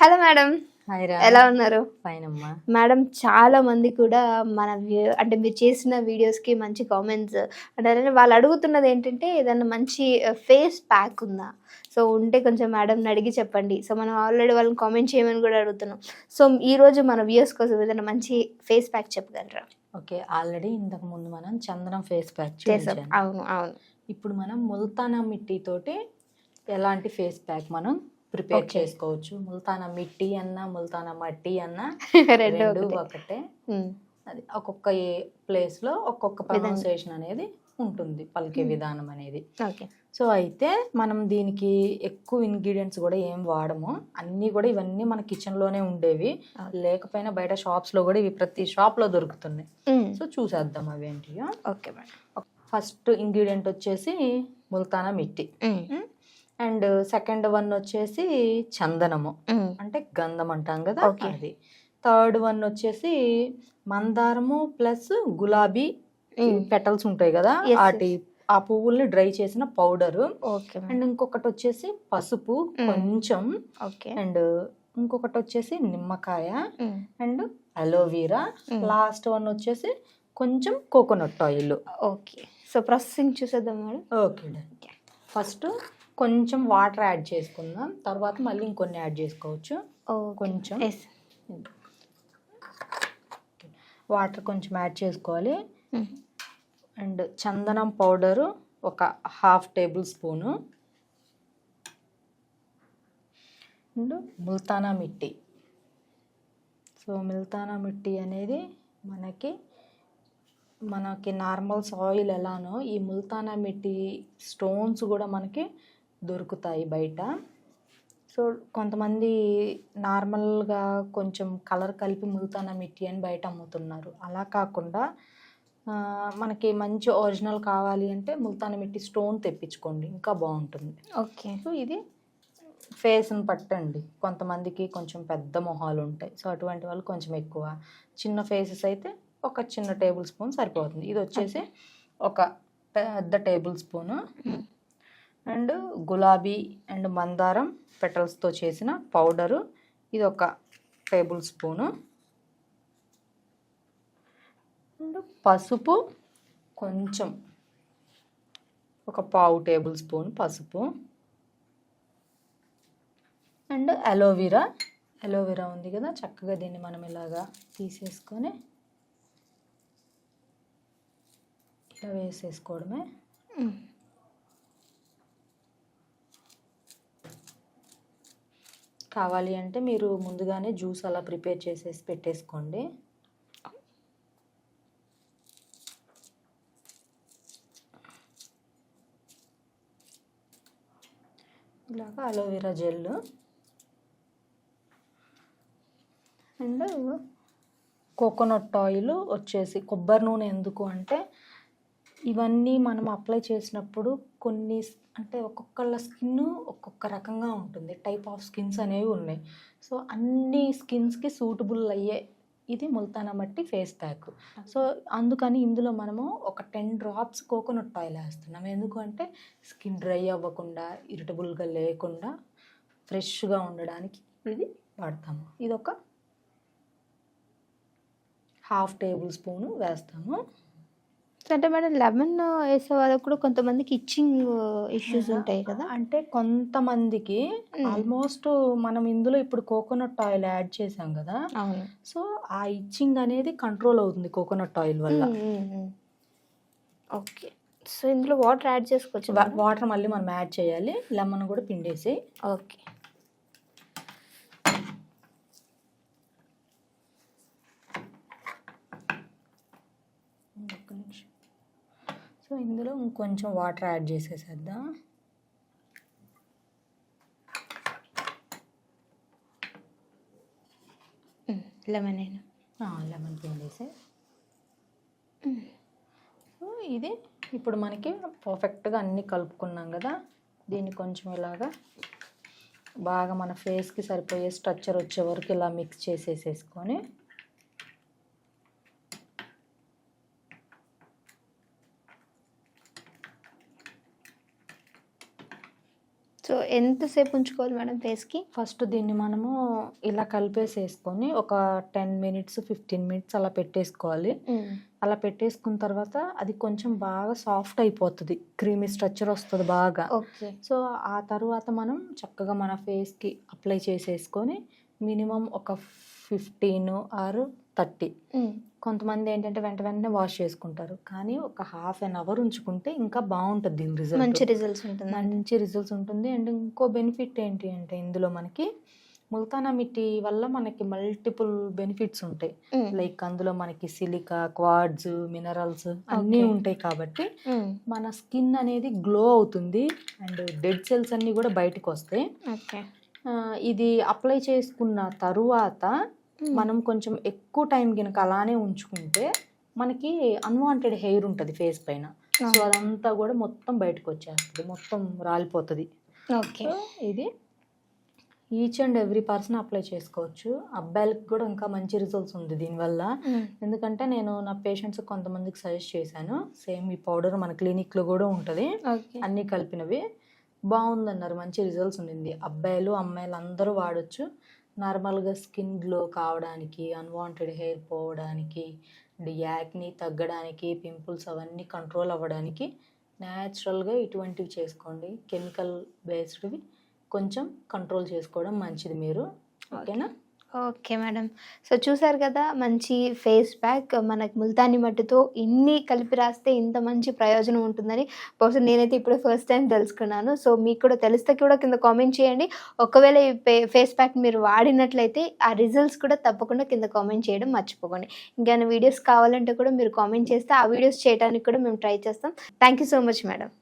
Hello madam, hi రా. ఎలా ఉన్నారు? ఫైన్ అమ్మా. మేడం, చాలా మంది కూడా మన అంటే మీరు చేసిన వీడియోస్కి మంచి కామెంట్స్ అంటే వాళ్ళు అడుగుతున్నది ఏంటంటే ఏదన్నా మంచి ఫేస్ ప్యాక్ ఉందా? సో ఉంటే కొంచెం మేడంని అడిగి చెప్పండి. సో మనం ఆల్రెడీ వాళ్ళని కామెంట్ చేయమని కూడా అడుగుతున్నాం. సో ఈరోజు మన వ్యూస్ కోసం ఏదైనా మంచి ఫేస్ ప్యాక్ చెప్పగలరా? ఓకే, ఆల్రెడీ ఇంతకు ముందు మనం చందనం ఫేస్ ప్యాక్ చేసాం. చూసాం. అవును అవును. ఇప్పుడు మనం ముల్తానా మిట్టి తోటి ఎలాంటి ఫేస్ ప్యాక్ మనం ప్రిపేర్ చేసుకోవచ్చు. ముల్తానా మిట్టి అన్నా ముల్తానా మట్టి అన్నా రెండు ఒకటే. అది ఒక్కొక్క ప్లేస్లో ఒక్కొక్క ప్రొనౌన్సియేషన్ అనేది ఉంటుంది, పలికే విధానం అనేది. సో అయితే మనం దీనికి ఎక్కువ ఇంగ్రీడియంట్స్ కూడా ఏం వాడము. అన్నీ కూడా ఇవన్నీ మన కిచెన్లోనే ఉండేవి, లేకపోయినా బయట షాప్స్లో కూడా ఇవి ప్రతి షాప్లో దొరుకుతున్నాయి. సో చూసేద్దాం అవేంటి. Okay madam. ఫస్ట్ ఇంగ్రీడియంట్ వచ్చేసి ముల్తానా మిట్టి, అండ్ సెకండ్ వన్ వచ్చేసి చందనము అంటే గంధం అంటాం కదా అది. థర్డ్ వన్ వచ్చేసి మందారము ప్లస్ గులాబీ పెటల్స్ ఉంటాయి కదా, ఆ పువ్వుల్ని డ్రై చేసిన పౌడరు. అండ్ ఇంకొకటి వచ్చేసి పసుపు కొంచెం, అండ్ ఇంకొకటి వచ్చేసి నిమ్మకాయ అండ్ అలోవీరా. లాస్ట్ వన్ వచ్చేసి కొంచెం coconut oil. Okay, so processing చూసేద్దాం మేడం. ఓకే, ఫస్ట్ కొంచెం వాటర్ యాడ్ చేసుకుందాం, తర్వాత మళ్ళీ ఇంకొన్ని యాడ్ చేసుకోవచ్చు. కొంచెం వాటర్ కొంచెం యాడ్ చేసుకోవాలి. అండ్ చందనం పౌడరు ఒక 1/2 table spoon, and Multana మిట్టి. So Multana మిట్టి అనేది మనకి నార్మల్ సాయిల్ ఎలానో ఈ ముల్తానా మిట్టి స్టోన్స్ కూడా మనకి దొరుకుతాయి బయట. సో కొంతమంది నార్మల్గా కొంచెం కలర్ కలిపి ముల్తానా మిట్టి అని బయట అమ్ముతున్నారు. అలా కాకుండా మనకి మంచి ఒరిజినల్ కావాలి అంటే ముల్తానా మిట్టి స్టోన్ తెప్పించుకోండి, ఇంకా బాగుంటుంది. ఓకే, సో ఇది ఫేస్ని పట్టండి. కొంతమందికి కొంచెం పెద్ద మొహాలు ఉంటాయి, సో అటువంటి వాళ్ళు కొంచెం ఎక్కువ. చిన్న ఫేసెస్ అయితే ఒక చిన్న టేబుల్ స్పూన్ సరిపోతుంది. ఇది వచ్చేసి ఒక పెద్ద టేబుల్ స్పూను. అండ్ గులాబీ అండ్ మందారం పెటల్స్తో చేసిన పౌడరు, ఇది ఒక టేబుల్ స్పూను. అండ్ పసుపు కొంచెం ఒక 1/2 టేబుల్ స్పూన్ పసుపు. అండ్ అలోవెరా ఉంది కదా, చక్కగా దీన్ని మనం ఇలాగా తీసేసుకొని ఇలా వేసేసుకోవడమే. కావాలి అంటే మీరు ముందుగానే జ్యూస్ అలా ప్రిపేర్ చేసేసి పెట్టేసుకోండి. ఇలాగా aloe vera gel. And coconut oil వచ్చేసి కొబ్బరి నూనె. ఎందుకు అంటే ఇవన్నీ మనం అప్లై చేసినప్పుడు కొన్ని అంటే ఒక్కొక్కళ్ళ స్కిన్ ఒక్కొక్క రకంగా ఉంటుంది, టైప్ ఆఫ్ స్కిన్స్ అనేవి ఉన్నాయి. సో అన్ని స్కిన్స్కి సూటబుల్ అయ్యే ఇది ముల్తానా మట్టి ఫేస్ ప్యాక్. సో అందుకని ఇందులో మనము ఒక 10 డ్రాప్స్ కోకోనట్ ఆయిల్ వేస్తున్నాం. ఎందుకంటే స్కిన్ డ్రై అవ్వకుండా, ఇరిటబుల్గా లేకుండా, ఫ్రెష్గా ఉండడానికి ఇది వాడతాము. ఇది ఒక 1/2 టేబుల్ స్పూను వేస్తాము. అంటే మేడం లెమన్ వేసే వాళ్ళకు కూడా కొంతమందికి ఇచ్చింగ్ ఇష్యూస్ ఉంటాయి కదా. అంటే కొంతమందికి ఆల్మోస్ట్ మనం ఇందులో ఇప్పుడు కోకోనట్ ఆయిల్ యాడ్ చేసాం కదా, సో ఆ ఇచ్చింగ్ అనేది కంట్రోల్ అవుతుంది కోకోనట్ ఆయిల్ వల్ల. ఓకే, సో ఇందులో వాటర్ యాడ్ చేసుకోవచ్చు. వాటర్ మళ్ళీ మనం యాడ్ చేయాలి, లెమన్ కూడా పిండేసి. ఓకే, సో ఇందులో ఇంకొంచెం వాటర్ యాడ్ చేసేసేద్దాం. లెమన్ పిండేసి. సో ఇది ఇప్పుడు మనకి పర్ఫెక్ట్గా అన్నీ కలుపుకున్నాం కదా, దీన్ని కొంచెం ఇలాగా బాగా మన ఫేస్కి సరిపోయే స్ట్రక్చర్ వచ్చే వరకు ఇలా మిక్స్ చేసేసేసుకొని సో ఎంతసేపు ఉంచుకోవాలి మేడం ఫేస్కి? ఫస్ట్ దీన్ని మనము ఇలా కలిపేసేసుకొని ఒక 10 మినిట్స్ 15 మినిట్స్ అలా పెట్టేసుకోవాలి. అలా పెట్టేసుకున్న తర్వాత అది కొంచెం బాగా సాఫ్ట్ అయిపోతుంది, క్రీమీ స్ట్రక్చర్ వస్తుంది బాగా. ఓకే. సో ఆ తర్వాత మనం చక్కగా మన ఫేస్కి అప్లై చేసేసుకొని మినిమం ఒక 15 ఆర్ 30. కొంతమంది ఏంటంటే వెంటనే వాష్ చేసుకుంటారు, కానీ ఒక హాఫ్ అన్ అవర్ ఉంచుకుంటే ఇంకా బాగుంటుంది దీని రిజల్ట్. మంచి రిజల్ట్స్ ఉంటుంది. మంచి రిజల్ట్స్ ఉంటుంది. అండ్ ఇంకో బెనిఫిట్ ఏంటి అంటే ఇందులో మనకి ముల్తానా మిట్టి వల్ల మనకి మల్టిపుల్ బెనిఫిట్స్ ఉంటాయి. లైక్ అందులో మనకి సిలికా, క్వార్ట్జ్, మినరల్స్ అన్నీ ఉంటాయి కాబట్టి మన స్కిన్ అనేది గ్లో అవుతుంది అండ్ డెడ్ సెల్స్ అన్నీ కూడా బయటకు వస్తాయి. ఓకే. ఇది అప్లై చేసుకున్న తరువాత మనం కొంచెం ఎక్కువ టైం కనుక అలానే ఉంచుకుంటే మనకి అన్వాంటెడ్ హెయిర్ ఉంటుంది ఫేస్ పైన. సో అదంతా కూడా మొత్తం బయటకు వచ్చేస్తుంది, మొత్తం రాలిపోతుంది. ఓకే. ఇది each and every person apply చేసుకోవచ్చు. అబ్బాయిలకి కూడా ఇంకా మంచి రిజల్ట్స్ ఉంది దీనివల్ల. ఎందుకంటే నేను నా పేషెంట్స్ కొంతమందికి సజెస్ట్ చేశాను, సేమ్ ఈ పౌడర్ మన క్లినిక్లో కూడా ఉంటుంది, అన్నీ కలిపినవి. బాగుందన్నారు, మంచి రిజల్ట్స్ ఉండింది. అబ్బాయిలు అమ్మాయిలు అందరూ వాడచ్చు. నార్మల్గా స్కిన్ గ్లో కావడానికి, అన్వాంటెడ్ హెయిర్ పోవడానికి, యాక్ని తగ్గడానికి, పింపుల్స్ అవన్నీ కంట్రోల్ అవ్వడానికి న్యాచురల్గా ఇటువంటివి చేసుకోండి. కెమికల్ బేస్డ్వి కొంచెం కంట్రోల్ చేసుకోవడం మంచిది మీరు. ఓకేనా? Okay madam. సో చూసారు కదా, మంచి ఫేస్ ప్యాక్ మనకు ముల్తానీ మట్టితో ఇన్ని కలిపి రాస్తే ఇంత మంచి ప్రయోజనం ఉంటుందని బహుశా నేనైతే ఇప్పుడు ఫస్ట్ టైం తెలుసుకున్నాను. సో మీకు కూడా తెలిస్తే కూడా కింద కామెంట్ చేయండి. ఒకవేళ ఈ ఫేస్ ప్యాక్ మీరు వాడినట్లయితే ఆ రిజల్ట్స్ కూడా తప్పకుండా కింద కామెంట్ చేయడం మర్చిపోకండి. ఇంకేమైనా వీడియోస్ కావాలంటే కూడా మీరు కామెంట్ చేస్తే ఆ వీడియోస్ చేయడానికి కూడా మేము ట్రై చేస్తాం. Thank you so much madam.